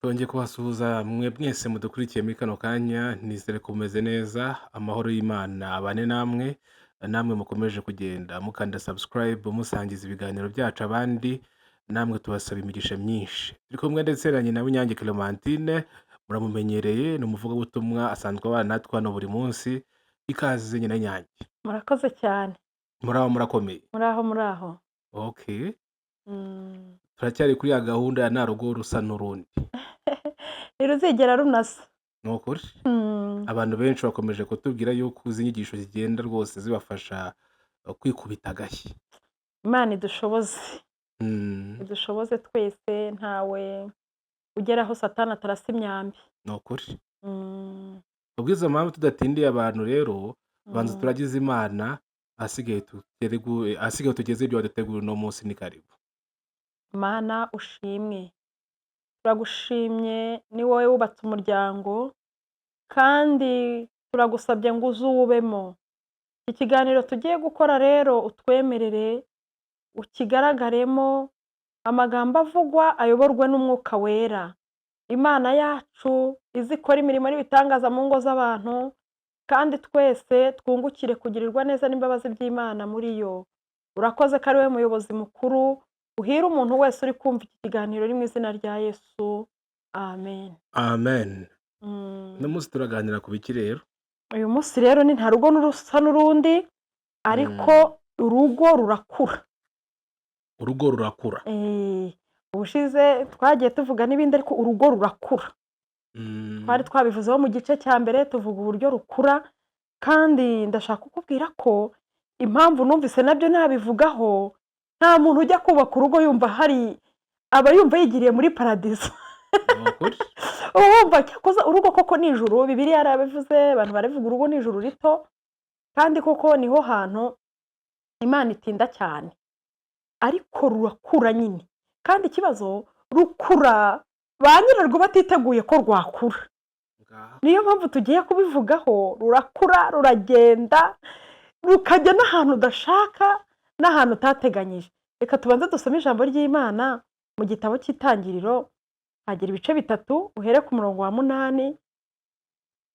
Twongeye kubasuhuza mwe mwese mudukurikiye muri kano kanya, nizere ko mumeze neza, amahoro y'Imana abane namwe, namwe mukomeje kugenda mukanda subscribe musangiza ibiganiro byacu abandi, namwe tubasaba imigisha myinshi. Turi kumwe ndetse na nyina w'Inyange Clementine, muramumenyereye, ni umuvugabutumwa asanzwe abana natwe hano buri munsi, ikaze nyina w'Inyange. Murakoze cyane. Muraho murakomeye? Muraho. Okay. Mm. Turacyari kuri ya gahunda ya nta rugo rusa n'urundi. Ntiruzigera runasa. Ni ukuri? Mm. Abantu benshi bakomeje kutubwira yuko izi nyigisho zigenda rwose zibafasha kwikubita agashyi. Imana idushoboze. Mm, Idushoboze twese ntawe ugera aho Satani atarasa imyambi. ni ukuri. Mm. Kubw'izo mpamvu tudatindiye abantu rero, banza Mm. turagize Imana, ahasigaye tugeze ibyo waduteguriye uno munsi ni karibu. Mana ushimwe. Turagushimye ni wowe wubatse umuryango kandi turagusabye ngo uzuwubemo. Iki kiganiro tugiye gukora rero utwemerere ukigaragaremo, amagambo avugwa ayoborwe n'Umwuka Wera. Imana yacu izi ikora imirimo n'ibitangaza mu ngo z'abantu kandi twese twungukire kugirirwa neza n'imbabazi by'Imana muri yo. Urakoze ko ari wowe muyobozi mukuru, uhire umuntu wese uri kumva iki kiganiro uri mu izina rya Yesu. Amen. Amen. Mm. Uno munsi turaganira ku biki rero? Uyu munsi rero ni nta rugo n'urusa n'urundi, ariko urugo rurakura. Urugo rurakura. Ubushize twagiye tuvuga n'ibindi ariko urugo rurakura. Twari twabivuzeho mu gice cya mbere tuvuga uburyo rukura, kandi ndashaka kukubwira ko impamvu numvise nabyo nabivugaho, nta muntu ujya kubaka urugo yumva aba yumva yigiriye muri paradizo. Ni ukuri? Urumva cyakoze urugo koko ni ijuru, Bibiliya yarabivuze, abantu baravuga urugo ni ijuru rito, kandi koko niho hantu Imana itinda cyane. Ariko rurakura nyine, kandi ikibazo rukura ba nyirarwo batiteguye ko rwakura. Ngaho. Niyo mpamvu tugiye kubivugaho, rurakura, ruragenda, rukajya n'ahantu udashaka, n'ahantu utateganyije. Reka tubanze dusome ijambo ry'Imana mu gitabo cy'Itangiriro, hagira ibice 3, uhere ku murongo wa 8,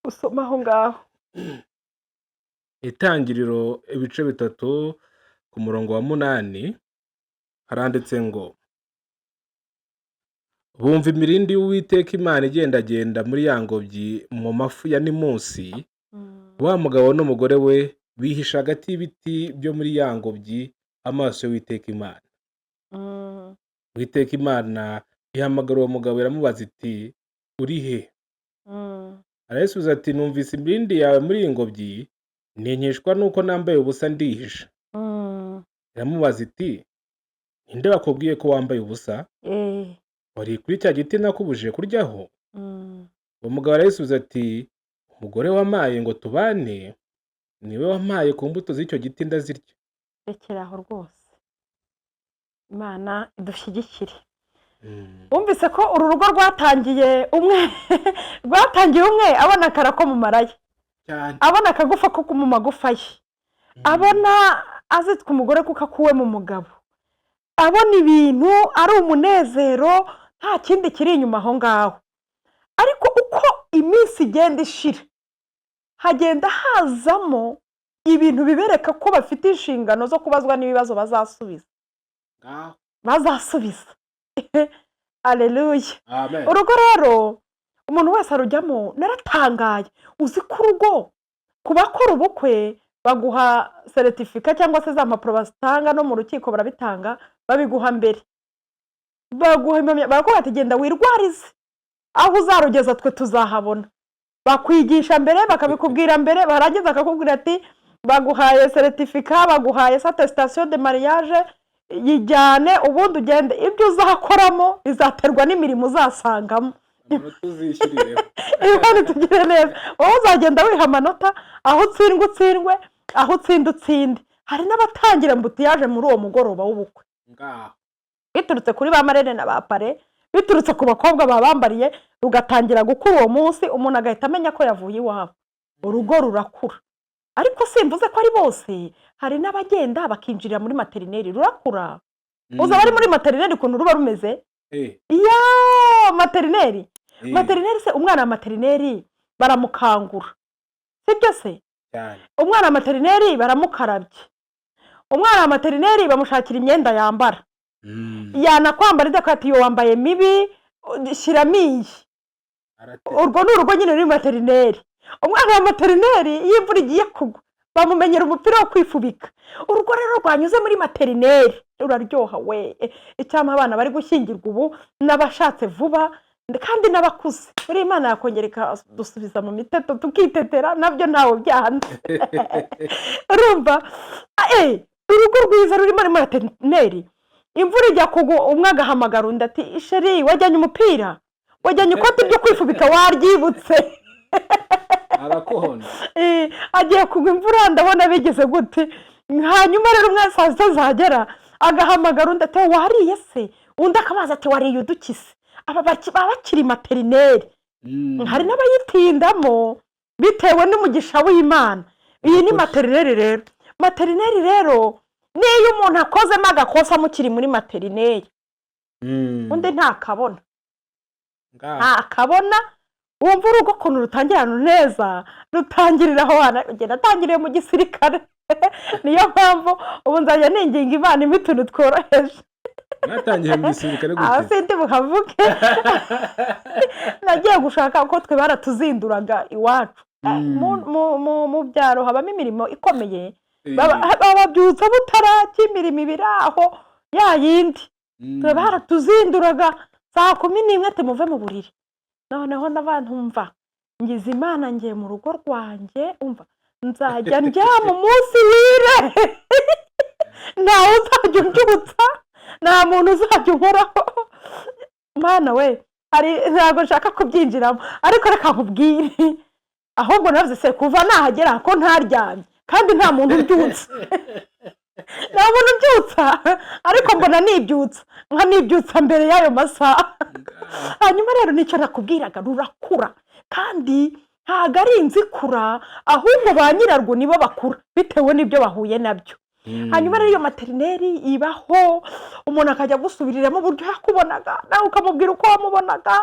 usoma aho ngaho. Itangiriro ibice 3 ku murongo wa 8 haranditse ngo bumva imirindi y'Uwiteka Imana igendagenda muri ya ngobyi mu mafu ya Nimusi, wa mugabo n'umugore we bihisha hagati y'ibiti byo muri ya ngobyi amaso y'Uwiteka Imana. Uwiteka Imana ihamagara uwo mugabo iramubaza iti uri he? Arayisubiza ati numvise imirindi yawe muri iyi ngobyi, ntinkishwa nuko nambaye ubusa ndihisha. Iramubaza iti ninde wakubwiye ko wambaye ubusa? Wari kuri cya giti nakubujije kuryaho? Uwo mugabo arayisubiza ati umugore wampaye ngo tubane niwe wampaye ku mbuto z'icyo giti ndazirya. Rekera aho rwose. Imana idushyigikire. Wumvise ko uru rugo rwatangiye umwe abona akara ko mu maraye, Cyane. abona akagufa ko mu magufa ye, abona azitwa umugore kuko akuwe mu mugabo, abona ibintu ari umunezero, nta kindi kiri inyuma aho ngaho. Ariko uko iminsi igenda ishira, hagenda hazamo ibintu bibereka ko bafite inshingano zo kubazwa n'ibibazo bazasubiza. Aleluya. Amen. Urugo rero umuntu wese arujyamo, naratangaye. Uzi ko urugo ku bakora ubukwe baguha seritifika cyangwa se za mpapuro batanga no mu rukiko barabitanga, babiguha mbere. Barakubwira ati genda wirwarize, aho uzarugeza twe tuzahabona. Bakwigisha mbere, bakabikubwira mbere, barangiza akakubwira ati baguhaye seritifika, baguhaye attestation de mariage, yijyane ubundi ugende. Ibyo uzakoramo bizaterwa n'imirimo uzasangamo. Tuzishyirireho. Imana itugire neza. Wowe uzagenda wiha amanota, aho utsindwe, aho utsinde. Hari n'abatangira mbutiyaje muri uwo mugoroba w'ubukwe, Ngaho. biturutse kuri ba marene na ba pare, biturutse ku bakobwa babambariye, rugatangira gukura uwo munsi, umuntu agahita amenya ko yavuye iwabo. Urugo rurakura. Ariko simvuze ko ari bose, hari n'abagenda bakinjirira muri materineri rurakura. Uza bari muri materineri ukuntu ruba rumeze, iyo materineri Eh, se umwana wa materineri baramukangura sibyo se cyane. umwana wa materineri baramukarabye umwana wa materineri bamushakira imyenda yambara yanakwambara idakati iyo wambaye mibi shyiramo iyi urwo ni urugo nyine ruri materineri umwana wa materineri iyo imvura igiye kugwa bamumenyera umupira wo kwifubika urugo rero rwanyuze muri materineri ruraryoha we icyama abana bari gushyingirwa ubu n'abashatse vuba kandi n'abakuze muri Imana yakongera ikadusubiza mu miteto tukitetera nabyo ntawe byanze urumva urugo rwiza ruri muri materineri imvura ijya kugwa umwe agahamagara undi ati sheri wajyanye umupira wajyanye ikoti ryo kwifubika waryibutse arakohona agiye kugwa imvura ndabona bigeze gute hanyuma rero umwe saa sita zagera agahamagara undi ati wariye se undi akabaza ati wariye udukise aba baba bakiri materineri hari n'abayitindamo bitewe n'umugisha w'Imana iyi ni materineri rero niyo umuntu akozemo agakosa mukiri muri materineri undi ntakabona wumva urugo ukuntu rutangirana neza rutangirira aho ugenda atangiriye mu gisirikare niyo mpamvu ubu nzajya ninginga Imana impa utuntu tworoheje mwatangiye mu gisirikare gute aho sindi buhavuge nagiye gushaka uko twe baratuzinduraga iwacu mu byaro habamo imirimo ikomeye bababyutsa butaraki imirimo ibiri aho yayindi twe baratuzinduraga saa 11 ati muve mu buriri noneho n'abantu mva ngize Imana ngiye mu rugo rwanjye umva nzajya ndyama umunsi wire ntawe uzajya umbyutsa nta muntu uzajya unkoraho Mana we ntabwo nshaka kubyinjiramo ariko reka nkubwire ahubwo navuze se kuva nahagera ko ntaryamye kandi nta muntu ubyutsa nta muntu ubyutsa ariko mbona nibyutsa mbere y'ayo masaha hanyuma rero nicyo nakubwiraga rurakura kandi ntabwo ari inzikura ahubwo ba nyirarwo nibo bakura bitewe n'ibyo bahuye nabyo hanyuma rero iyo materineri ibaho umuntu akajya gusubiriramo uburyo yakubonaga nawe ukamubwira uko wamubonaga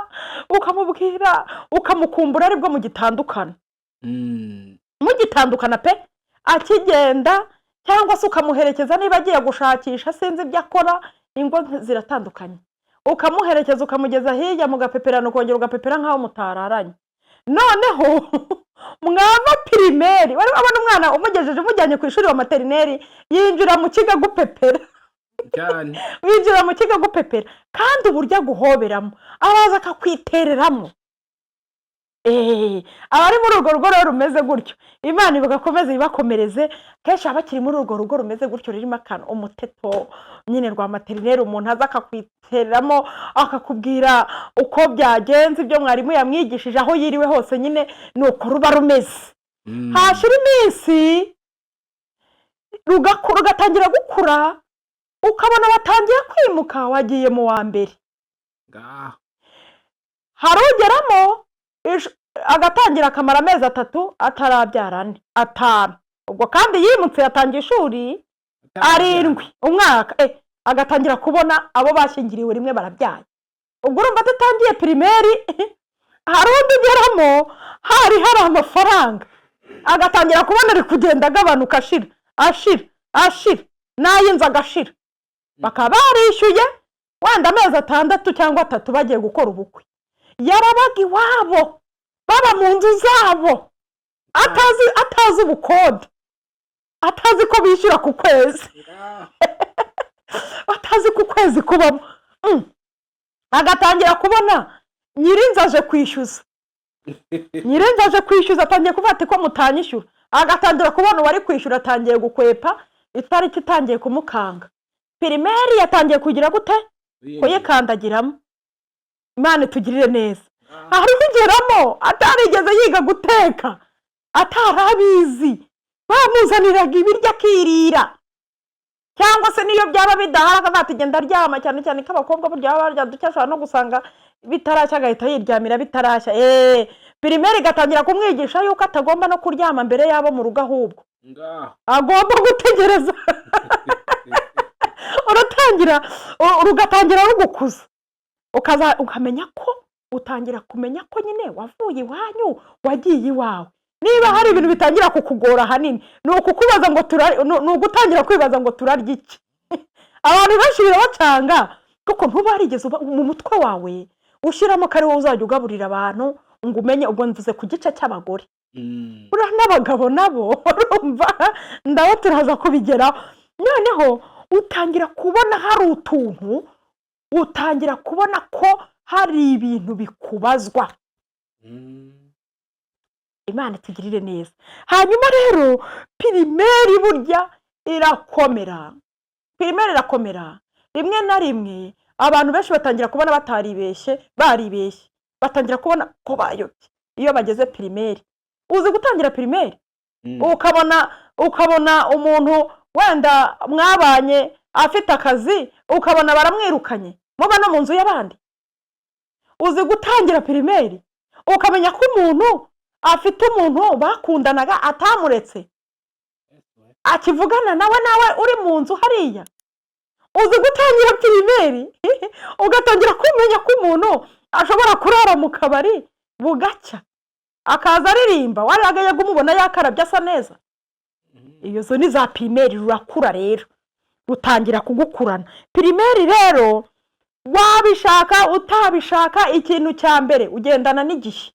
ukamukumbura aribwo mugitandukana pe akigenda cyangwa se ukamuherekeza niba agiye gushakisha sinzi ibyo akora ingo ziratandukanye ukamuherekeza ukamugeza hirya mugapeperana ukongera ugapepera nk'aho mutararanye noneho mwava pirimeri wari wabona umwana umujyanye ku ishuri wa materineri yinjira mu kigo agupepera cyane winjira mu kigo agupepera kandi uburyo aguhoberamo araza akakwitereramo abari muri urwo rugo rero rumeze gutyo Imana igakomeza ibakomereze kenshi abakiri muri urwo rugo rumeze gutyo rurimo akantu umuteto nyine rwa materineri umuntu aza akakwitereramo akakubwira uko byagenze ibyo mwarimu yamwigishije aho yiriwe hose nyine ni uko ruba rumeze hashira iminsi rugatangira gukura ukabona watangiye kwimuka wagiye mu wa mbere hari ugeramo agatangira akamara amezi 3 atarabyara 5 ubwo kandi yimutse yatangiye ishuri 7 umwaka agatangira kubona abo bashyingiriwe rimwe barabyaye ubwo urumva atatangiye pirimeri hari undi ugeramo hari amafaranga agatangira kubona ari kugenda agabanuka ashira n'ayinze agashira bakaba barishyuye wenda amezi 6 cyangwa 3 bagiye gukora ubukwe yarabaga iwabo baba mu nzu zabo atazi ubukode atazi ko bishyura ku kwezi atazi ku kwezi kubamo agatangira kubona nyirinzi aje kwishyuza atangiye kuvuga ati ko mutanyishyura agatangira kubona uwari kwishyura atangiye gukwepa itariki itangiye kumukanga pirimeri yatangiye kugira gute kuyikandagiramo Imana itugirire neza hari kugeramo atarigeze yiga guteka atarabizi bamuzaniraga ibiryo akirira cyangwa se niyo byaba bidahara akagenda aryama cyane cyane ko abakobwa burya baba barya duke ashobora no gusanga bitarashya agahita yiryamira bitarashya pirimeri igatangira kumwigisha yuko atagomba no kuryama mbere yabo mu rugo ahubwo agomba gutegereza rugatangira rugukuza ukamenya ko utangira kumenya ko nyine wavuye iwanyu wagiye iwawe. Niba hari ibintu bitangira kukugora hanini ni ukukubaza ngo ni ugutangira kwibaza ngo turarya iki. Abantu benshi birabacanga kuko ntubarigeze mu mutwe wawe ushyiramo ko ari wowe uzajya ugaburira abantu ngo umenye. Ubwo mvuze ku gice cy'abagore, uriya n'abagabo nabo urumva ndabo turaza kubigeraho. Noneho utangira kubona hari utuntu, utangira kubona ko hari ibintu bikubazwa. Imana itugirire neza. Hanyuma rero pirimeri burya irakomera, pirimeri irakomera. Rimwe na rimwe abantu benshi batangira kubona baribeshye, batangira kubona ko bayobye iyo bageze pirimeri. Uzi gutangira pirimeri ukabona umuntu wenda mwabanye afite akazi, ukabona baramwirukanye muba no mu nzu y'abandi. Uzi gutangira pirimeri ukamenya ko umuntu afite umuntu bakundanaga atamuretse akivugana nawe uri mu nzu hariya. Uzi gutangira pirimeri ugatangira kumenya ko umuntu ashobora kurara mu kabari bugacya akaza aririmba, waragaye kumubona yakarabye asa neza. Iyo zo ni za pirimeri. Rurakura rero, rutangira kugukurana. Pirimeri rero wabishaka utabishaka, ikintu cya mbere ugendana n'igihe.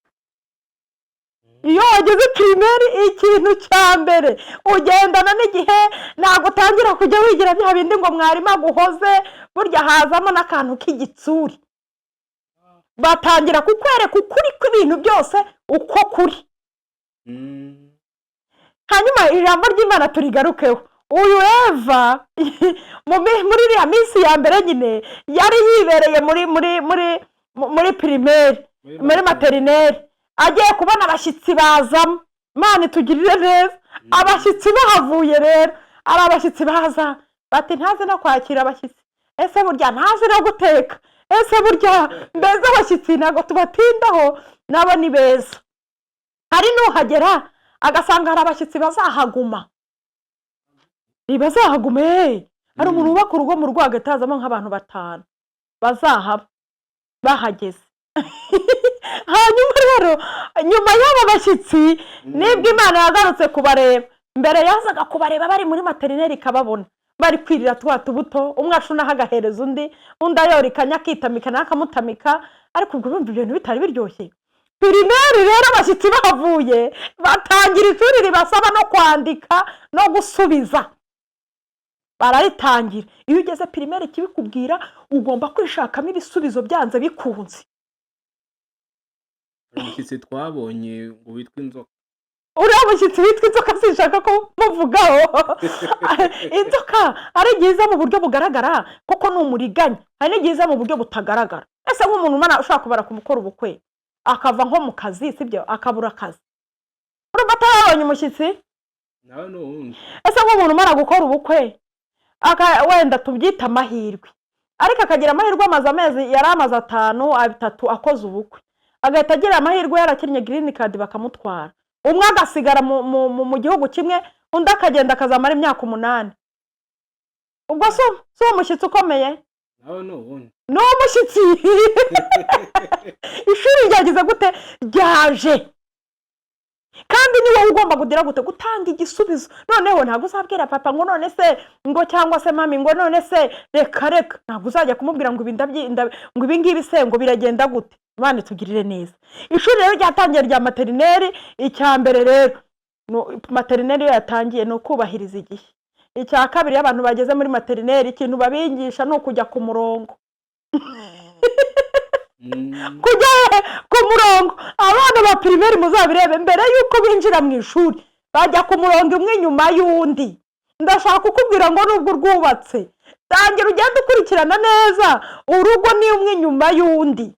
Iyo wageze pirimeri ikintu cya mbere ugendana n'igihe. Ntabwo utangira kujya wigira bya bindi ngo mwarimu aguhoze, burya hazamo n'akantu k'igitsuri. Batangira kukwereka ukuri kw'ibintu byose uko kuri. Hanyuma ijambo ry'Imana turigarukeho. Uyu Eva muri iriya minsi ya mbere nyine yari yibereye muri pirimeri, muri materineri, agiye kubona abashyitsi bazamo. Imana itugirire neza. Abashyitsi bahavuye rero, ari abashyitsi baza bati ntazi no kwakira abashyitsi, ese burya ntazi no guteka, ese burya mbese abashyitsi ntabwo tubatindaho, nabo ni beza. Hari n'uhagera agasanga hari abashyitsi bazahaguma. Bazahaguma hari umuntu wubaka urugo mu rugo agatazamo nk'abantu 5 bazahaba bahageze. Hanyuma rero nyuma y'aba bashyitsi nibwo Imana yagarutse kubareba. Mbere yazaga kubareba bari muri materineri ikababona bari kwirira twa tubuto, umwe ashunaho agahereza undi ayorikanya akitamika n'akamutamika. Ariko ubwo bumva ibintu bitari biryoshye. Pirimeri rero abashyitsi bahavuye batangira ishuri ribasaba no kwandika no gusubiza. Bararitangira. Iyo ugeze pirimeri kibikubwira ugomba kwishakamo ibisubizo byanze bikunze. Umushyitsi twabonye ngo witwa inzoka. Uriya mushyitsi witwa inzoka sinshaka ko muvugaho. Inzoka ari igiza mu buryo bugaragara kuko ni umuriganya, hari n'igiza mu buryo butagaragara. Ese nk'umuntu umana ushaka kubara kumukora ubukwe akava nko mu kazi, sibyo, akabura akazi, urumva atarabonye umushyitsi. Nawe n'ubundi ese nk'umuntu umara gukora ubukwe wenda tubyita amahirwe, ariko akagira amahirwe amezi yari amaze 5 akoze ubukwe, agahita agira amahirwe yarakinnye green card bakamutwara. Umwe agasigara mu gihugu kimwe, undi akagenda akazamara imyaka 8. Ubwo so umushyitsi ukomeye. nawe n'ubundi No mushyitsi. Ishuri ryagize gute? Ryaje. Kandi niwe ugomba kugira gute gutanga igisubizo. Noneho ntabwo uzabwira papa ngo none se ngo cyangwa se mami ngo none se reka. Ntabwo uzajya kumubwira ngo ngo ibi ngibi se ngo biragenda gute. Imana itugirire neza. Ishuri rero ryatangiye rya materineri. Icya mbere rero materineri yatangiye no kubahiriza igihe. Icya kabiri abantu bageze muri materineri ikintu babingisha no kujya ku murongo. Kujya ku murongo. Abana ba pirimeri muzabirebe mbere yuko binjira mu ishuri bajya ku murongo umwe nyuma y'undi. Ndashaka kukubwira ngo nubwo rwubatse tangira ugende ukurikirana neza urugo ni umwe nyuma y'undi.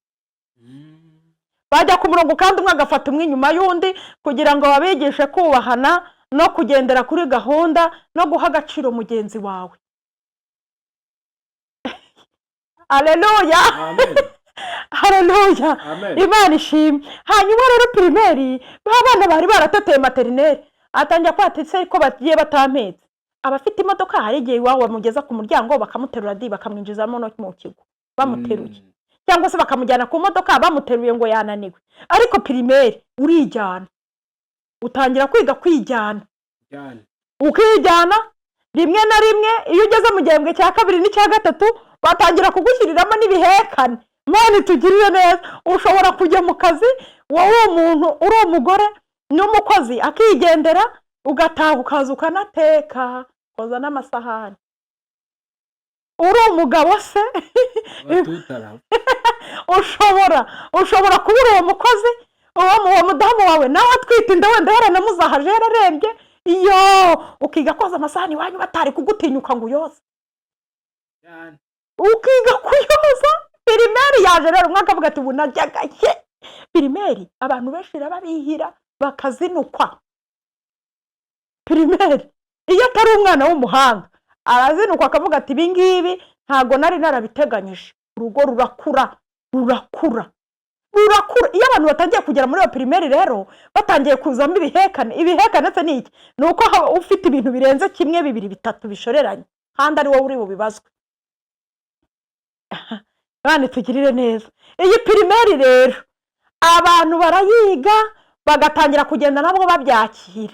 Bajya ku murongo kandi umwe agafata umwe nyuma y'undi kugira ngo babigishe kubahana no kugendera kuri gahunda no guha agaciro mugenzi wawe. Haleluya. amen Haleluya. Amen. Imana ishimwe. Hanyuma rero pirimeri babana bari barateteye materineri atangira kwatitse ko bagiye batampetse. Abafite imodoka hari igihe iwawe bamugeza ku muryango bakamuterura bakamwinjizamo no mu kigo bamuteruye. cyangwa se bakamujyana ku modoka bamuteruye ngo yananiwe. Ariko primaire urijyana, utangira kwiga kwijyana, ukijyana rimwe na rimwe. Iyo ugeze mu gihembwe cya kabiri n'icya gatatu batangira kugushyiriramo n'ibihekane. Mani tugirire neza, ushobora kujya mu kazi wowe umuntu uri umugore n'umukozi akigendera, ugataha ukaza ukanateka, koza n'amasahani. Uri umugabo se ushobora kubura uwo mukozi, uwo mudamu wawe nawe atwite inda, wenda yaranamuzahaje yararembye, iyo ukiga koza amasahani wanyu batari kugutinyuka ngo uyoze, ukiga kuyoza. Primaire yaje rero, umwe akavuga ati ubu najyagaye. Primaire abantu benshi irababihira bakazinukwa. Primaire iyo atari umwana w'umuhanga arazinukwa akavuga ati ibi ngibi ntago nari narabiteganyije. Urugo rurakura. Iyo abantu batangiye kugera muri primaire rero batangiye kuzamo ibihekane se niki? Nuko ufite ibintu birenze kimwe, bibiri, bitatu bishoreranye, kandi ari wowe uri bubibazwe. Bane tugirire neza. Iyi primaire rero abantu barayiga bagatangira kugenda nabo babyakira.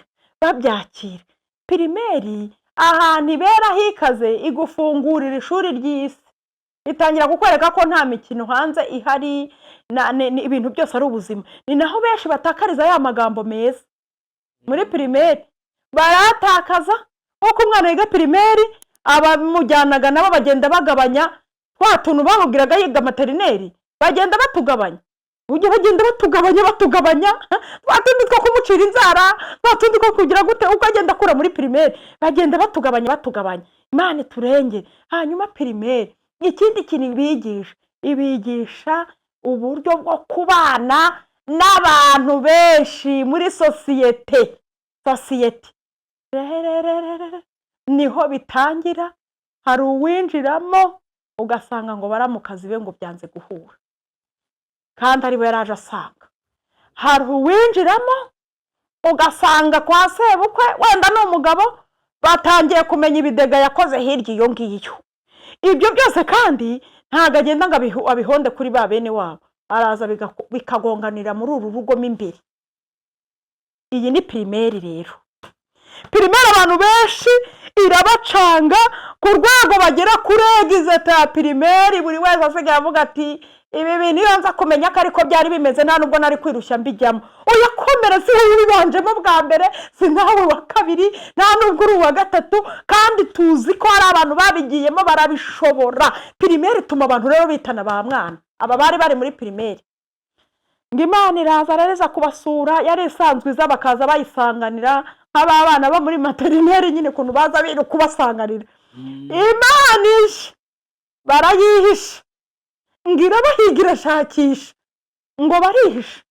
Primaire ahantu ibera hikaze igufungurira ishuri ry'isi, itangira kukwereka ko nta mikino hanze ihari, ibintu byose ari ubuzima. Ni naho benshi batakariza ya magambo meza muri primaire, baratakaza. Uko umwana yiga primaire abamujyanaga nabo bagenda bagabanya twa tuntu bamubwiraga yiga materineri, bagenda batugabanya. Ujye bagenda batugabanya twa tundi two kumucira inzara, twa tundi ko kugira gute, uko agenda akura muri primaire bagenda batugabanya. Imana turenge. Hanyuma primaire ikindi kintu ibigisha uburyo bwo kubana n'abantu benshi muri societe. Niho bitangira. Hari uwinjiramo ugasanga ngo baramukazi be ngo byanze guhura, kandi ari we yaraje asanga. Hari uwinjiramo ugasanga kwa sebukwe wenda n'umugabo batangiye kumenya ibidega yakoze hirya iyo ngiyo. Ibyo byose kandi ntago agenda ngo abihonde kuri ba bene wabo, araza bikagonganira muri uru rugo mo imbere. Iyi ni primaire rero. Primaire abantu benshi irabacanga ku rwego bagera kuri egizete ya primaire. Buri wese asigaye avuga ati ibi bintu iyo nza kumenya ko ariko byari bimeze nta nubwo nari kwirushya mbijyamo. Oya komera, si wowe ubibanjemo bwa mbere, si nawe wa kabiri, nta nubwo uri uwa gatatu, kandi tuzi ko hari abantu babigiyemo barabishobora. Primaire ituma abantu rero bitana ba mwana, aba bari muri primaire. Ngo Imana iraza areza kubasura, yari isanzwe iza bakaza bayisanganira nk'abana bo muri materineri nyine kuntu baza biri kubasanganira. Imana ishe barayihisha, ngira bahigira shakisha ngo barihisha.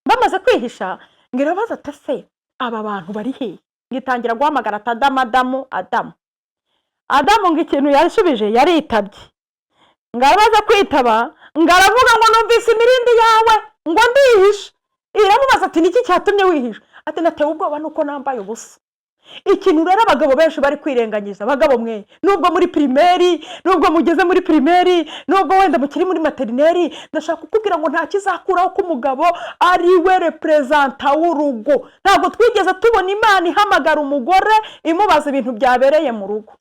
Bamaze kwihisha ngira baza tase aba bantu bari he, ngitangira guhamagara Adamu ngo ikintu yashubije yaritabye. Ngarabaza kwitaba ngaravuga ngo numvise imirindi yawe ngo ndihisha. Iramubaza ati niki cyatumye wihisha? Ati natewe ubwoba nuko nambaye ubusa. Ikintu rero abagabo benshi bari kwirenganyiza. Abagabo mwe nubwo muri primaire, nubwo mugeze muri primaire, nubwo wenda mukiri muri materineri, ndashaka kukubwira ngo nta kizakuraho ko umugabo ari we representa w'urugo. Ntabwo twigeze tubona Imana ihamagara umugore imubaza ibintu byabereye mu rugo.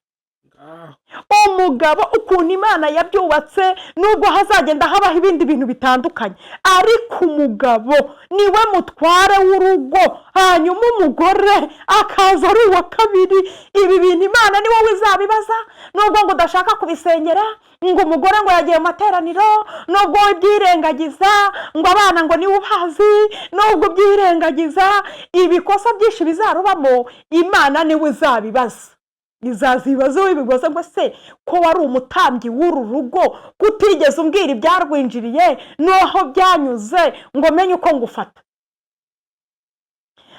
Umugabo ukuntu Imana yabyubatse, nubwo hazagenda habaho ibindi bintu bitandukanye, ariko umugabo niwe mutware w'urugo, hanyuma umugore akaza ari uwa kabiri. Ibi bintu Imana ni wowe izabibaza, nubwo ngo udashaka kubisengera, ngo umugore ngo yagiye mu materaniro, nubwo ibyirengagiza, ngo abana ngo niwe ubazi, nubwo byirengagiza, ibikosa byinshi bizarubamo, Imana niwe izabibaza. Izazibaza wibigose ngo se ko wari umutambyi w'uru rugo, kutigeze umbwira ibyarwinjiriye noho byanyuze ngo menye uko ngufata.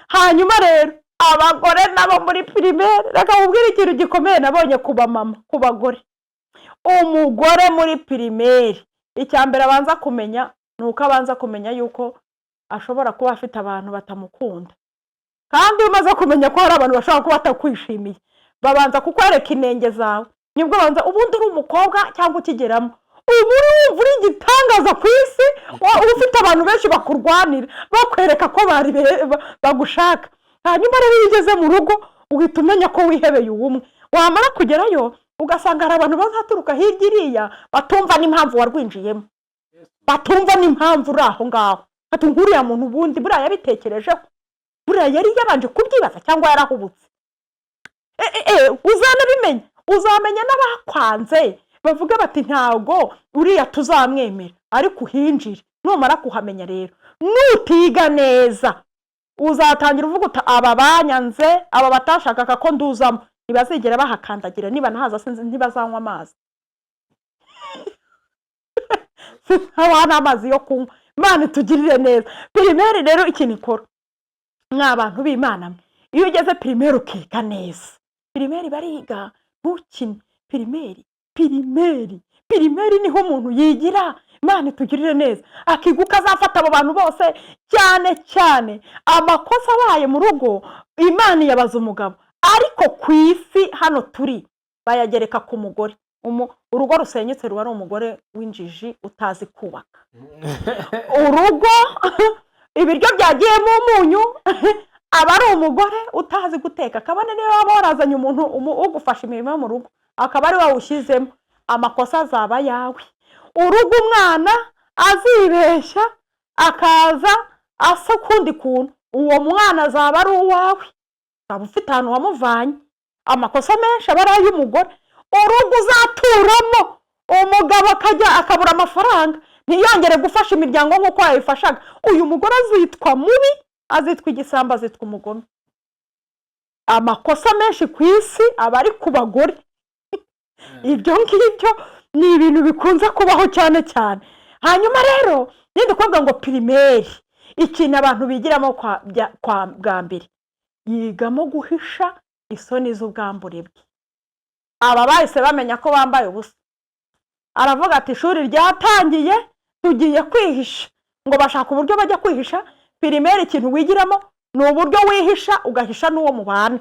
Hanyuma rero abagore nabo muri primaire, reka mubwire ikintu gikomeye nabonye kuba mama, ku bagore. Umugore muri primaire icyambere abanza kumenya nuko abanza kumenya yuko ashobora kuba afite abantu batamukunda, kandi umaze kumenya ko hari abantu bashaka kuba batakwishimiye, babanza kukwereka inenge zawe. Nibwo banza ubundi uri umukobwa cyangwa ukigeramo ubu urumva uri igitangaza ku isi, uba ufite abantu benshi bakurwanira bakwereka ko bagushaka. Hanyuma rero iyo ugeze mu rugo uhita umenya ko wihebeye ubumwe. Wamara kugerayo ugasanga hari abantu bazaturuka hirya iriya batumva n'impamvu warwinjiyemo, batumva n'impamvu uri aho ngaho. Ati nkuriya muntu ubundi buriya yabitekerejeho, buriya yari yabanje kubyibaza cyangwa yarahubutse. Uzanabimenya, uzamenya n'abakwanze bavuga bati ntabwo uriya tuzamwemera, ariko uhinjire. Numara kuhamenya rero, nutiga neza uzatangira uvuga uti aba banyanze, aba batashakaga ko nduzamo, ntibazigera bahakandagira, niba nahaza sinzi ntibazanywa amazi. Haba n'amazi yo kunywa. Imana itugirire neza. Pirimeri rero ikintu ikora, mw'abantu b'Imana mwe, iyo ugeze pirimeri ukiga neza, pirimeri bariga ntukine. Pirimeri niho umuntu yigira. Imana itugirire neza, akiga uko azafata abo bantu bose, cyane cyane amakosa abaye mu rugo Imana iyabaza umugabo, ariko ku isi hano turi bayagereka ku mugore. Urugo rusenyutse ruba ari umugore w'injiji utazi kubaka. Urugo ibiryo byagiyemo umunyu aba ari umugore utazi guteka. Kabone niyo waba warazanye umuntu ugufasha imirimo yo mu rugo, akaba ari wawushyizemo, amakosa azaba yawe. Urugo umwana azibeshya akaza asa ukundi kuntu, uwo mwana azaba ari uwawe, uzaba ufite ahantu wamuvanye. Amakosa menshi aba ari ay'umugore. Urugo uzaturamo umugabo akabura amafaranga, ntiyongere gufasha imiryango nk'uko yayifashaga, uyu mugore azitwa mubi, azitwa igisambo, azitwa umugome. Amakosa menshi ku isi aba ari ku bagore. Ibyo ngibyo ni ibintu bikunze kubaho cyane cyane. Hanyuma rero nindikuvuga ngo pirimeri, ikintu abantu bigiramo bwa mbere, yigamo guhisha isoni z'ubwambure bwe. Aba bahise bamenya ko bambaye ubusa. Aravuga ati ishuri ryatangiye, tugiye kwihisha. Ngo bashaka uburyo bajya kwihisha. Pirimeri ikintu wigiramo ni uburyo wihisha, ugahisha n'uwo mubana.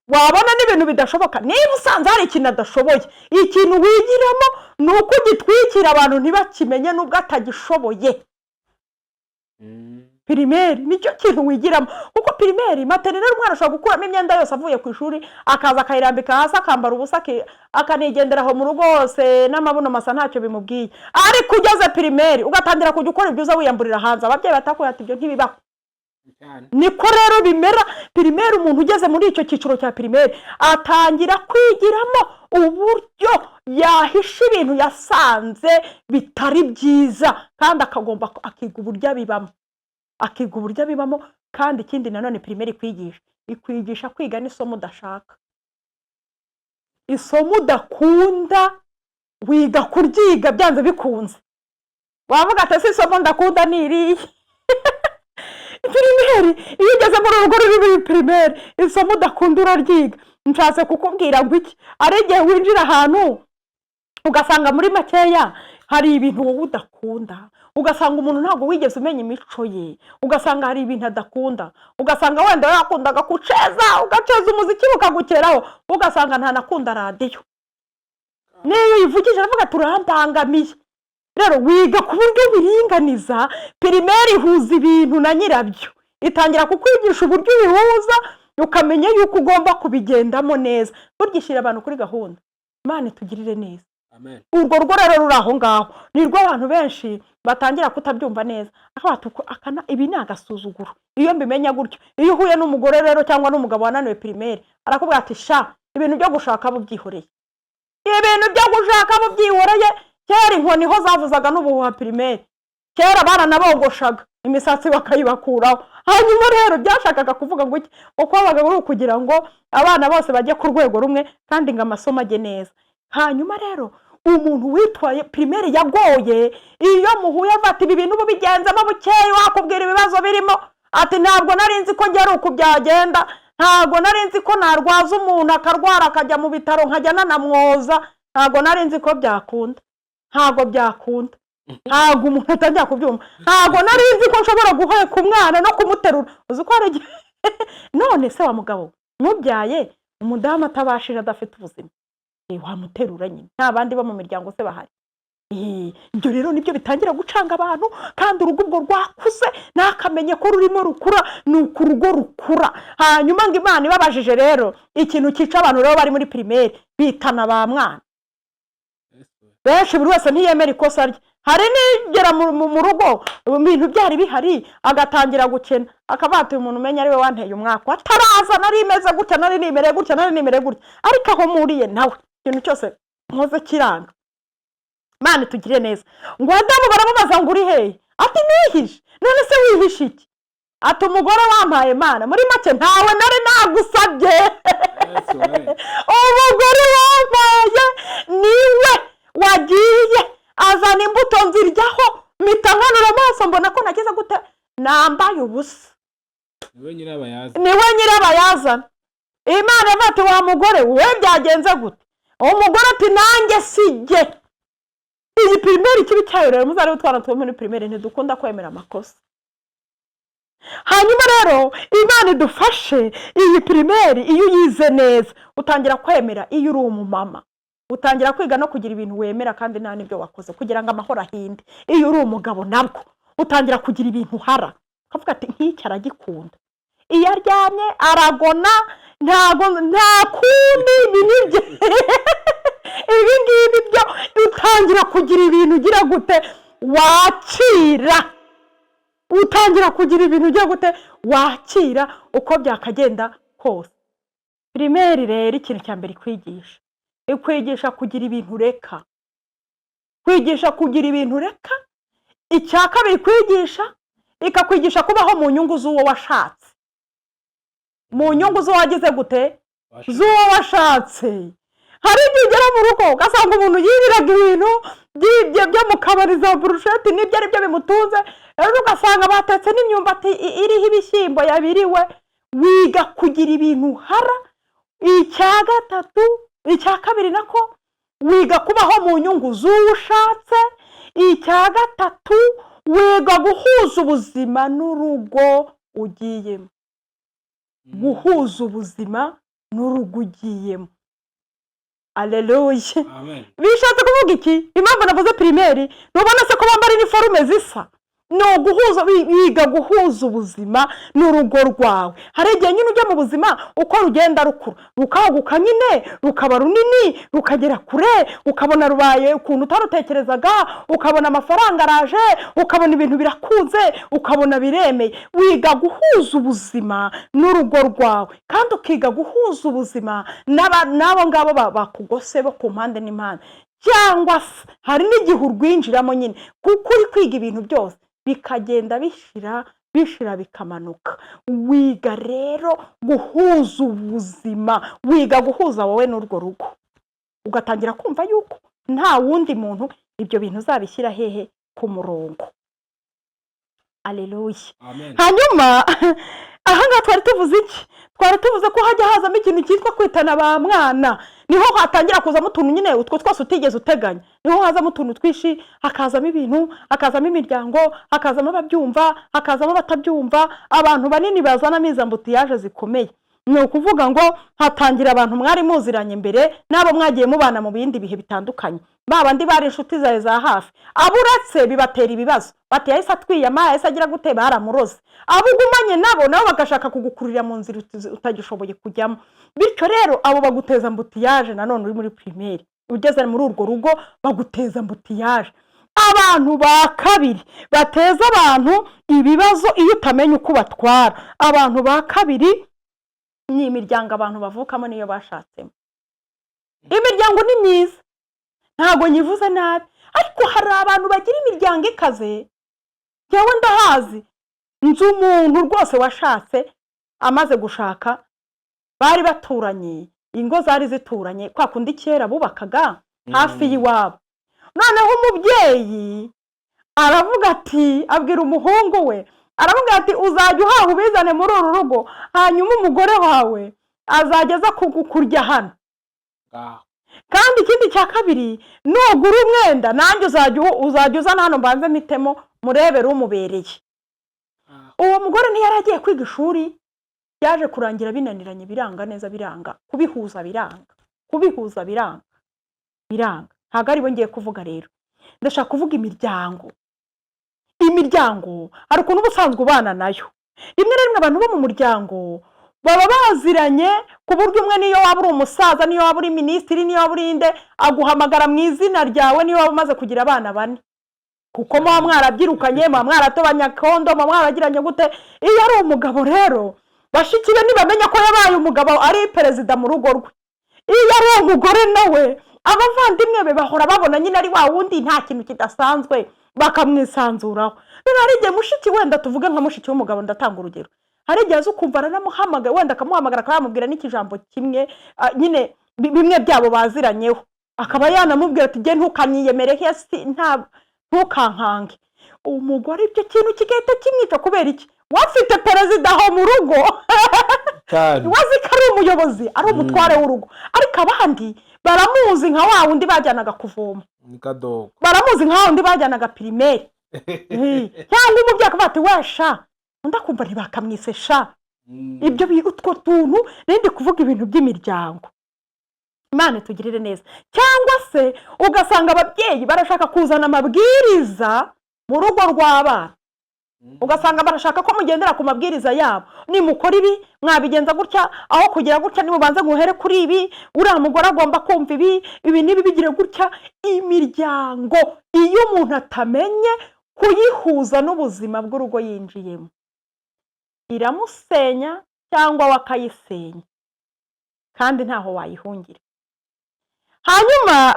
Wabona n'ibintu bidashoboka, niba usanze hari ikintu adashoboye, ikintu wigiramo ni uko ugitwikira abantu ntibakimenye n'ubwo atagishoboye. Pirimeri nicyo kintu wigiramo, kuko pirimeri materineri umwana ashobora gukuramo imyenda yose avuye ku ishuri, akaza akayirambika hasi, akambara ubusa, akanigendera aho mu rugo hose n'amabuno masa ntacyo bimubwiye. Ariko ugeze pirimeri ugatangira kujya ukora ibyo uza wiyamburira hanze, ababyeyi batakuye ati ibyo ntibibaho. Niko rero bimera. Pirimeri umuntu ugeze muri icyo cyiciro cya pirimeri atangira kwigiramo uburyo yahisha ibintu yasanze bitari byiza, kandi akagomba akiga uburyo abibamo. Kandi ikindi nanone pirimeri ikwigisha kwiga n'isomo udashaka, isomo udakunda wiga kuryiga byanze bikunze. Wavuga ati si isomo ndakunda ni irihe? Pirimeri iyo ugeze muri urugo ruri pirimeri, isomo udakunda uraryiga. Nshatse kukubwira ngo iki, ari igihe winjira ahantu ugasanga muri makeya hari ibintu wowe udakunda, ugasanga umuntu ntabwo wigeze umenya imico ye, ugasanga hari ibintu adakunda, ugasanga wenda yakundaga kuceza, ugaceza umuziki ukagukeraho, ugasanga ntanakunda radiyo, niyo uyivugije aravuga turambangamiye. Rero wiga ku buryo biringaniza. Pirimeri ihuza ibintu na nyirabyo, itangira kukwigisha uburyo ubihuza, ukamenya yuko ugomba kubigendamo neza. Burgishyira abantu kuri gahunda. Imana itugirire neza. Amen. Urwo rugo rero ruri aho ngaho nirwo abantu benshi batangira kutabyumva neza. Akana ibi ni agasuzuguro. Iyo mbimenya gutyo, iyo uhuye n'umugore rero cyangwa n'umugabo wananiwe pirimeri, arakubwira ati sha ibintu byo gushaka bubyihoreye. Kera inkoni ho zavuzaga n'ubuhuha pirimeri. Kera baranabogoshaga imisatsi bakayibakuraho. Hanyuma rero byashakaga kuvuga ngo iki, uko babaga bari kugira ngo abana bose bajye ku rwego rumwe kandi ngo amasomo ajye neza. Hanyuma rero umuntu witwaye pirimeri yagoye, iyo muhuye afata ibi bintu bigenzemo bukeye, wakubwira ibibazo birimo, ati ntabwo nari nzi ko ngera uko byagenda, ntabwo nari nzi ko narwaza umuntu akarwara akajya mu bitaro nkajya nanamwoza, ntabwo nari nzi ko byakunda. Ntabwo byakunda. Ntabwo umuntu atajya kubyumva. Ntabwo nari nzi ko nshobora guheka umwana no kumuterura. Uzi ko ari none se wa mugabo mubyaye umudamu atabashije adafite ubuzima, wamuterura nyine, nta bandi bo mu miryango se bahari. ibyo rero nibyo bitangira gucanga abantu, kandi urugo ubwo rwakuze ntakamenye ko rurimo rukura, ni uko urugo rukura. Hanyuma ngo Imana ibabajije rero ikintu cyica abantu rero bari muri pirimeri, bitana ba mwana benshi, buri wese ntiyemera ikosa rye. Hari nigera mu rugo ibintu byari bihari agatangira gukena, akavuga ati umuntu umenya ari we wanteye umwaka, ataraza nari imeze gutya, nari nimereye gutya, nari nimereye gutya, ariko aho muriye nawe ikintu cyose nkoze kiranga. Imana itugire neza. Ngo Adamu baramubaza ngo uri hehe? Ati nihishe. None se wihishe iki? Ati umugore wampaye Mana, muri make ntawe nari nagusabye. Umugore wampaye niwe wagiye azana imbuto nziryaho, mpita nkanura amaso mbona ko nagize gute, nambaye ubusa. Niwe nyirabayazana. Imana ivuga ati wa mugore we byagenze gute? Umugore ati nanjye sijye. Iyi pirimeri kibi cyayo rero, muzare utwana two muri pirimeri ntidukunda kwemera amakosa. Hanyuma rero Imana idufashe, iyi pirimeri iyo uyize neza utangira kwemera. Iyo uri umumama utangira kwiga no kugira ibintu wemera kandi nta nibyo wakoze kugira ngo amahoro ahinde. Iyo uri umugabo nabwo utangira kugira ibintu uhara, ukavuga ati nk'iki aragikunda. Iyo aryamye aragona, nta kundi binibye. Ibi ngibi byo utangira kugira ibintu ugira gute, wakira. Utangira kugira ibintu ugira gute, wakira uko byakagenda kose. Pirimeri rero ikintu cya mbere ikwigisha kugira ibintu ureka. Kwigisha kugira ibintu ureka. Icya kabiri ikakwigisha kubaho mu nyungu z'uwo washatse. Mu nyungu z'uwo wagize gute, z'uwo washatse. Hari igihe ugera mu rugo ugasanga umuntu yiriraga ibintu byo mu kabari, za burusheti n'ibyo ari byo bimutunze, rero ugasanga batetse n'imyumbati iriho ibishyimbo yabiriwe. Wiga kugira ibintu uhara. Icya kabiri nako wiga kubaho mu nyungu z'uwo ushatse. Icya gatatu wiga guhuza ubuzima n'urugo ugiyemo. Guhuza ubuzima n'urugo ugiyemo. Aleluya. Bishatse kuvuga iki? Impamvu navuze pirimeri, ntubona se ko bambara iniforume zisa? No guhuza, wiga guhuza ubuzima n'urugo rwawe. Hari igihe nyine ujya mu buzima uko rugenda rukura, rukaguka nyine, rukaba runini, rukagera kure, ukabona rubaye ukuntu utarutekerezaga, ukabona amafaranga araje, ukabona ibintu birakunze, ukabona biremeye. Wiga guhuza ubuzima n'urugo rwawe, kandi ukiga guhuza ubuzima n'abo ngabo bakugose bo ku mpande n'impande. Cyangwa se hari n'igihe urwinjiramo nyine, kuko uri kwiga ibintu byose bikagenda bishira bikamanuka. Wiga rero guhuza ubuzima, wiga guhuza wowe n'urwo rugo, ugatangira kumva yuko nta wundi muntu ibyo bintu uzabishyira hehe, ku murongo. Aleluya. Hanyuma ahangaha twari tuvuze iki? Twari tuvuze ko hajya hazamo ikintu cyitwa kwitana ba mwana. Niho hatangira kuzamo utuntu nyine utwo twose utigeze uteganya. Niho hazamo utuntu twishi, hakazamo ibintu, hakazamo imiryango, hakazamo ababyumva, hakazamo abatabyumva. Abantu banini bazana mizambutiyaje zikomeye. Ni ukuvuga ngo hatangira abantu mwari muziranye mbere nabo mwagiye mubana mu bindi bihe bitandukanye, babandi bari inshuti zawe za hafi. Aburatse bibatera ibibazo, bati yahise atwiyama, yahise agira gute, baramuroze. Abugumanye nabo bagashaka kugukurira mu nzira utagishoboye kujyamo. Bityo rero abo baguteza mbutiyaje. Nanone uri muri pirimeri ugeze muri urwo rugo baguteza mbutiyaje. Abantu ba kabiri bateza abantu ibibazo iyo utamenya uko batwara. Abantu ba kabiri ni imiryango abantu bavukamo niyo bashatsemo. Imiryango ni myiza, ntago nyivuze nabi, ariko hari abantu bagira imiryango ikaze. Yewe ndahazi, nzi umuntu rwose washatse, amaze gushaka bari baturanye, ingo zari zituranye, kwa kundi kera bubakaga hafi y'iwabo. Noneho umubyeyi aravuga ati, abwira umuhungu we, aravuga ati uzajya uhaha ubizane muri uru rugo, hanyuma umugore wawe azageza kukurya hano. Kandi ikindi cya kabiri, nugura umwenda nanjye uzajya uzana hano mbanze mitemo murebere umubereye. Uwo mugore ntiyaragiye kwiga ishuri, yaje kurangira binaniranye, biranga neza, biranga kubihuza, biranga. Ntabwo ari bo ngiye kuvuga rero. ndashaka kuvuga imiryango hari ukuntu uba usanzwe ubana nayo. Rimwe na rimwe abantu bo mu muryango baba baziranye ku buryo umwe niyo waba uri umusaza, niyo waba uri minisitiri, niyo waba uri inde, aguhamagara mu izina ryawe niyo waba umaze kugira abana 4, kuko muba mwarabyirukanye, muba mwaratobanya kondo, muba mwaragiranye gute. Iyo ari umugabo rero bashiki be ntibamenya ko yabaye umugabo ari perezida mu rugo rwe. Iyo ari umugore nawe abavandimwe be bahora babona nyine ari wa wundi nta kintu kidasanzwe, bakamwisanzuraho. Rero hari igihe mushiki wenda tuvuge nka mushiki w'umugabo, ndatanga urugero, hari igihe aza ukumva aranamuhamagaye, wenda akamuhamagara akayamubwira n'ikijambo kimwe nyine bimwe byabo baziranyeho, akaba yanamubwira ati "Ge ntukanyiyemere hasi, ntukankange." Umugore ibyo kintu kigahita kimwica. Kubera iki? Wafite perezida aho mu rugo wazi ko ari umuyobozi, ari umutware w'urugo, ariko abandi baramuzi nka wa wundi bajyanaga kuvoma, baramuzi nka wa wundi bajyanaga primaire cyangwa umubyeyi akavuga ati "Wesha undi akumva ntibakamwisesha." Ibyo utwo tuntu rindi kuvuga ibintu by'imiryango. Imana tugirire neza. Cyangwa se ugasanga ababyeyi barashaka kuzana amabwiriza mu rugo rw'abana, ugasanga barashaka ko mugendera ku mabwiriza yabo. Nimukora ibi mwabigenza gutya, aho kugira gutya nimubanze guhere kuri ibi, uriya mugore agomba kumva ibi nibi bigire gutya. Imiryango iyo umuntu atamenye kuyihuza n'ubuzima bw'urugo yinjiyemo, iramusenya cyangwa wakayisenya, kandi ntaho wayihungira. Hanyuma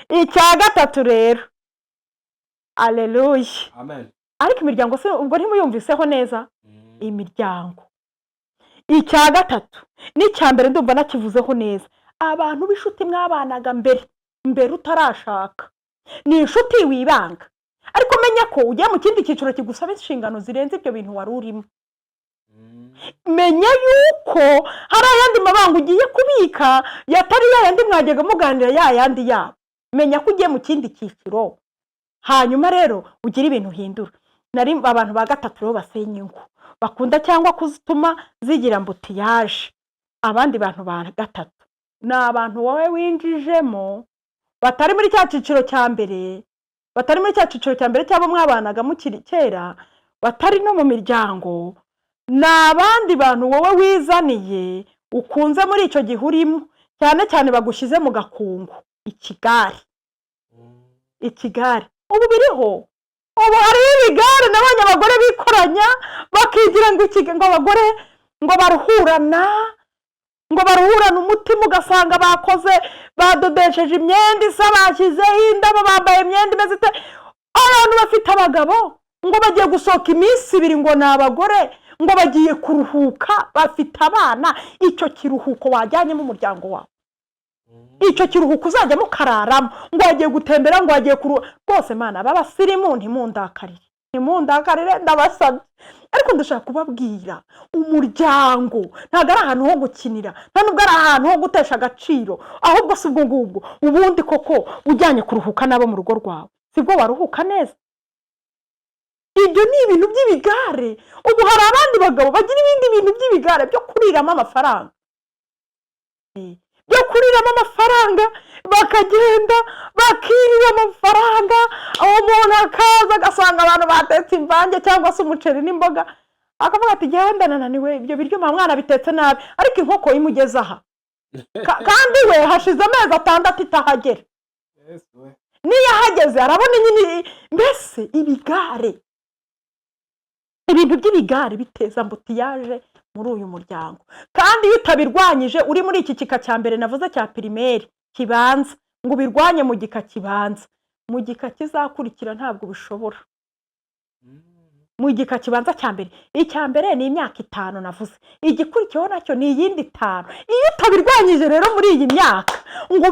icya gatatu rero, aleluya, amen. ariko imiryango se ubwo ntimuyumviseho neza? Imiryango. Icya gatatu n'icya mbere ndumva nakivuzeho neza. Abantu b'inshuti mwabanaga mbere utarashaka, ni inshuti wibanga, ariko menya ko ugiye mu kindi cyiciro kigusaba inshingano zirenze ibyo bintu wari urimo. Menya yuko hari ayandi mabanga ugiye kubika yatari yayandi mwajyaga muganira yayandi yabo. Menya ko ugiye mu kindi cyiciro, hanyuma rero ugira ibintu uhindura. Nari abantu ba gatatu rero basenya ingo, bakunda cyangwa kuzituma zigira mbutiyaje. Abandi bantu ba gatatu ni abantu wowe winjijemo batari muri cya cyiciro cya mbere, cyabo mwabanaga mukiri kera, batari no mu miryango. Ni abandi bantu wowe wizaniye ukunze muri icyo gihe urimo, cyane cyane bagushyize mu gakungu, ikigare. Ubu biriho, ubu hariho ibigare nabonye abagore bikoranya bakigira ngo abagore ngo baruhurana umutima, ugasanga badodesheje imyenda isa, bashyizeho indabo, bambaye imyenda imeze ite. Abantu bafite abagabo ngo bagiye gusohoka iminsi 2 ngo ni abagore, ngo bagiye kuruhuka, bafite abana. Icyo kiruhuko wajyanye mu muryango wawe, icyo kiruhuko uzajya mukararamo, ngo wagiye gutembera, ngo wagiye rwose Mana babasirimu ntimundakarire ndabasabye. Ariko ndashaka kubabwira, umuryango ntabwo ari ahantu ho gukinira, nta nubwo ari ahantu ho gutesha agaciro, ahubwo si ubwo ngubwo. Ubundi koko ujyanye kuruhuka nabo mu rugo rwawe, sibwo waruhuka neza? Ibyo ni ibintu by'ibigare. Ubu hari abandi bagabo bagira ibindi bintu by'ibigare byo kuriramo amafaranga, bakagenda bakirira amafaranga. Aho umuntu akaza agasanga abantu batetse imvange cyangwa se umuceri n'imboga, akavuga ati "Genda nananiwe, ibyo biryo mwana bitetse nabi." Ariko inkoko imugeza aha, kandi we hashize amezi 6 itahagera. Niyo ahageze arabona nyine. Mbese ibintu by'ibigare biteza mbutiyaje muri uyu muryango. Kandi iyo utabirwanyije uri muri iki gika cya mbere navuze cya primaire kibanza, ngo ubirwanye mu gika kibanza, mu gika kizakurikira ntabwo bishobora. Mu gika kibanza cya mbere, icya mbere ni imyaka 5 navuze, igikurikiyeho nacyo ni iyindi 5. Iyo utabirwanyije rero muri iyi myaka ngo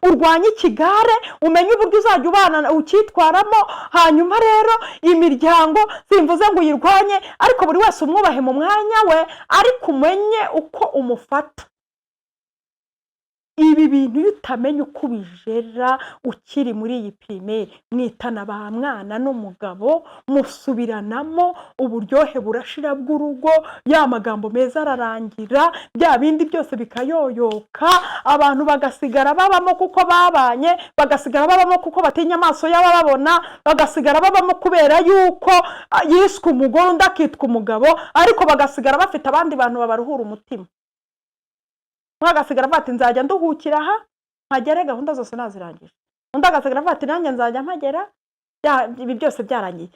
urwanye ikigare, umenye uburyo uzajya ubana ukitwaramo. Hanyuma rero imiryango simvuze ngo uyirwanye, ariko buri wese umwubahe mu mwanya we, ariko umenye uko umufata. ibi bintu iyo utamenya uko ubijera ukiri muri iyi pirimeri, mwitana ba mwana n'umugabo, musubiranamo, uburyohe burashira bw'urugo, ya magambo meza ararangira, bya bindi byose bikayoyoka, abantu bagasigara babamo kuko babanye, bagasigara babamo kuko batinya amaso y'abababona, bagasigara babamo kubera yuko yiswe umugore undi akitwa umugabo, ariko bagasigara bafite abandi bantu babaruhura umutima. Mwagasigara bati nzajya nduhukira aha nkagere gahunda zose nazirangije, undi agasigara bati nanjye nzajya mpagera, ibi byose byarangiye.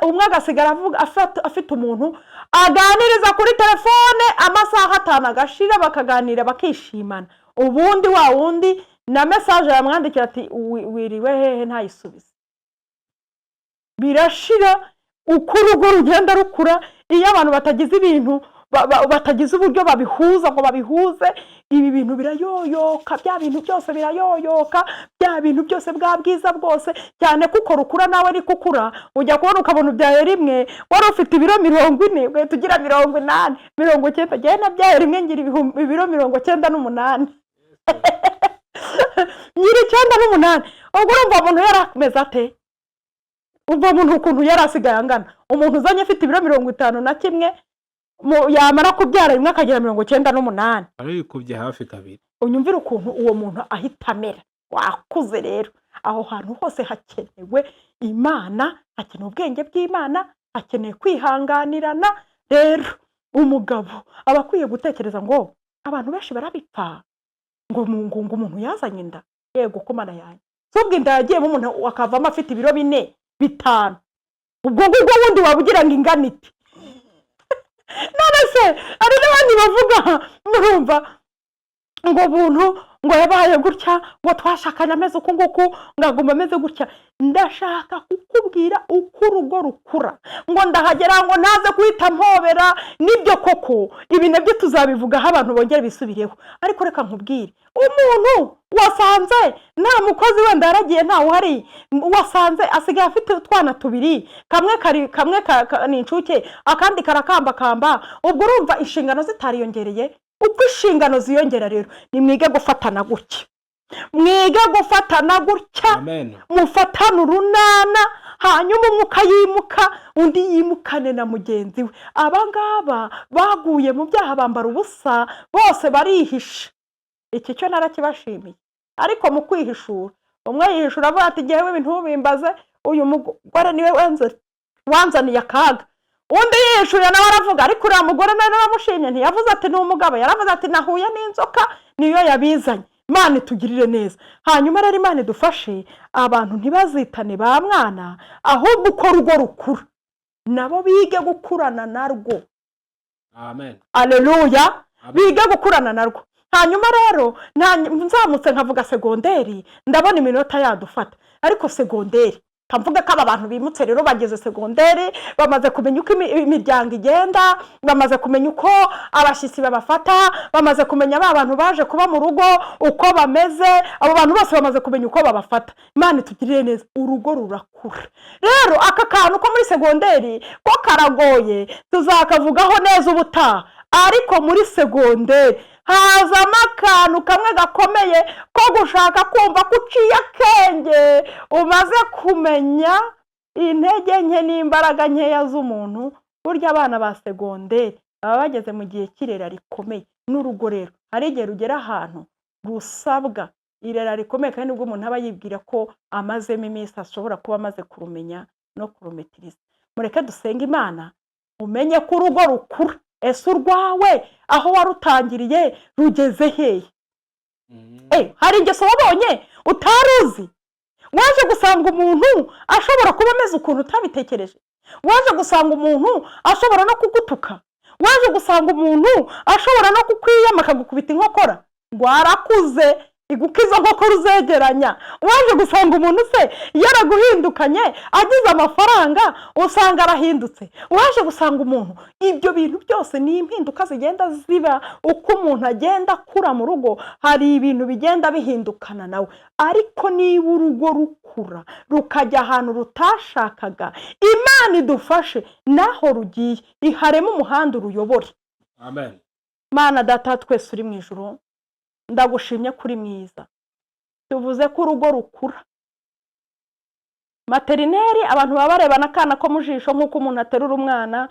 Umwe agasigara avuga afite umuntu aganiriza kuri telefone amasaha 5 agashira, bakaganira bakishimana, ubundi wa wundi na message yamwandikira ati wiriwe hehe ntayisubize. Birashira uko urugo rugenda rukura, iyo abantu batagize ibintu batagize uburyo babihuza ngo babihuze, ibi bintu birayoyoka, bya bintu byose birayoyoka, bya bintu byose bwa bwiza bwose, cyane kuko rukura nawe ari kukura, ujya kubona ukabona ubyaye rimwe wari ufite ibiro 40 ugahita ugira 80 90, jye nabyaye rimwe ngira ibiro 98 nyiri 98. ubwo urumva umuntu yarameze ate? Ubwo umuntu ukuntu yarasigaye angana, umuntu uzanye afite ibiro 51 yamara kubyara rimwe akagira 98, ari kubye hafi kabiri. Unyumvira ukuntu uwo muntu ahita amera. Wakuze rero, aho hantu hose hakenewe Imana, hakenewe ubwenge bw'Imana, hakenewe kwihanganirana. Rero umugabo abakwiye gutekereza ngo abantu benshi barabipfa ngo umuntu yazanye inda, yego ko Mana yanjye, sobwe inda yagiyemo umuntu akavamo afite ibiro 4 5, ubwo wundi wabugira ngo inganite. None se ari n'abandi bavuga murumva ngo buntu ngo yabaye gutya, ngo twashakanye ameze uko nguko, ngaguma ameze gutya. Ndashaka kukubwira uko urugo rukura, ngo ndahagera ngo naze kwita mpobera. Nibyo koko ibi nabyo tuzabivugaho abantu bongera bisubireho, ariko reka nkubwire, umuntu wasanze nta mukozi wenda yaragiye ntawe uhari, wasanze asigaye afite utwana 2, kamwe ni inshuke, akandi karakambakamba, ubwo urumva inshingano zitariyongereye. Uko inshingano ziyongera rero, ni mwige gufatana gutya, mwige gufatana gutya, mufatana urunana, hanyuma umwuka yimuka, undi yimukane na mugenzi we. Abangaba baguye mu byaha bambara ubusa, bose barihisha. Iki cyo narakibashimiye, ariko mu kwihishura umwe yihishura avuga ati jyewe ibintu bimbaze, uyu mugore niwe wanzaniye akaga. Undi yishurira nawe aravuga, ariko uriya mugore naramushimye, ntiyavuze ati ni umugabo, yaravuze ati nahuye n'inzoka niyo yabizanye. Imana itugirire neza. Hanyuma rero Imana idufashe abantu ntibazitane ba mwana, ahubwo uko rugo rukura nabo bige gukurana narwo. Amen. Alleluya. Bige gukurana narwo. Hanyuma rero nzamutse nkavuga segonderi, ndabona iminota yadufata, ariko segonderi kamvuga ko aba bantu bimutse rero bageze segonderi, bamaze kumenya uko imiryango igenda, bamaze kumenya uko abashyitsi babafata, bamaze kumenya ba bantu baje kuba mu rugo uko bameze, abo bantu bose bamaze kumenya uko babafata. Imana itugirire neza, urugo rurakura. Rero aka kantu ko muri segonderi ko karagoye, tuzakavugaho neza ubutaha, ariko muri segonderi hazamo akantu kamwe gakomeye ko gushaka kumva ko uciye akenge, umaze kumenya intege nke n'imbaraga nkeya z'umuntu. Burya abana ba segonderi baba bageze mu gihe kirera rikomeye. N'urugo rero hari igihe rugera ahantu rusabwa irera rikomeye, kandi ubwo umuntu aba yibwira ko amazemo iminsi ashobora kuba amaze kurumenya no kurumetiriza. Mureke dusenga Imana, umenye ko urugo rukura. Ese urwawe aho warutangiriye rugeze hehe? Hari ingeso wabonye utaruzi? Waje gusanga umuntu ashobora kuba ameze ukuntu utabitekereje? Waje gusanga umuntu ashobora no kugutuka? Waje gusanga umuntu ashobora no kukwiyama akagukubita inkokora? Warakuze igukiza nkoko ruzegeranya. Waje gusanga umuntu se yaraguhindukanye agize amafaranga usanga arahindutse? Waje gusanga umuntu, ibyo bintu byose ni impinduka zigenda ziba uko umuntu agenda akura mu rugo, hari ibintu bigenda bihindukana nawe. Ariko niba urugo rukura rukajya ahantu rutashakaga, Imana idufashe naho rugiye iharemo umuhanda uruyobore. Amen. Mana Data twese uri mu ijuru, ndagushimye kuri mwiza. Tuvuze ko urugo rukura. Materineri abantu baba barebana akana ko mu jisho nk'uko umuntu aterura umwana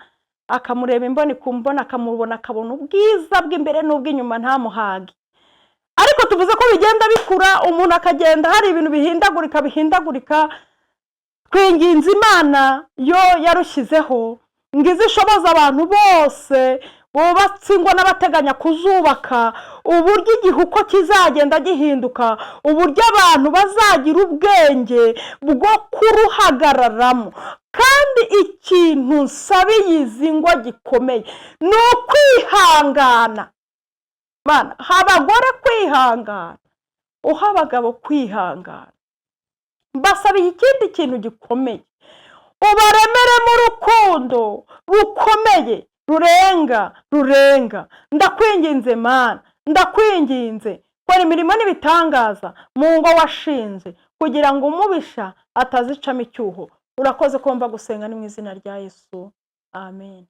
akamureba imboni ku mboni akamubona akabona ubwiza bw'imbere n'ubw'inyuma ntamuhage. Ariko tuvuze ko bigenda bikura, umuntu akagenda hari ibintu bihindagurika. Twinginze Imana yo yarushyizeho ngo izishoboza abantu bose bubatse ingo n'abateganya kuzubaka, uburyo igihe uko kizagenda gihinduka, uburyo abantu bazagira ubwenge bwo kuruhagararamo. Kandi ikintu nsabiye izi ngo gikomeye ni ukwihangana. Bana, abagore kwihangana, uha abagabo kwihangana. Mbasabiye ikindi kintu gikomeye, ubaremere mu rukundo rukomeye rurenga. Ndakwinginze Mana, ndakwinginze kora imirimo n'ibitangaza mu ngo washinze kugira ngo umubisha atazicamo icyuho. Urakoze kumva gusenga ni mu izina rya Yesu, amen.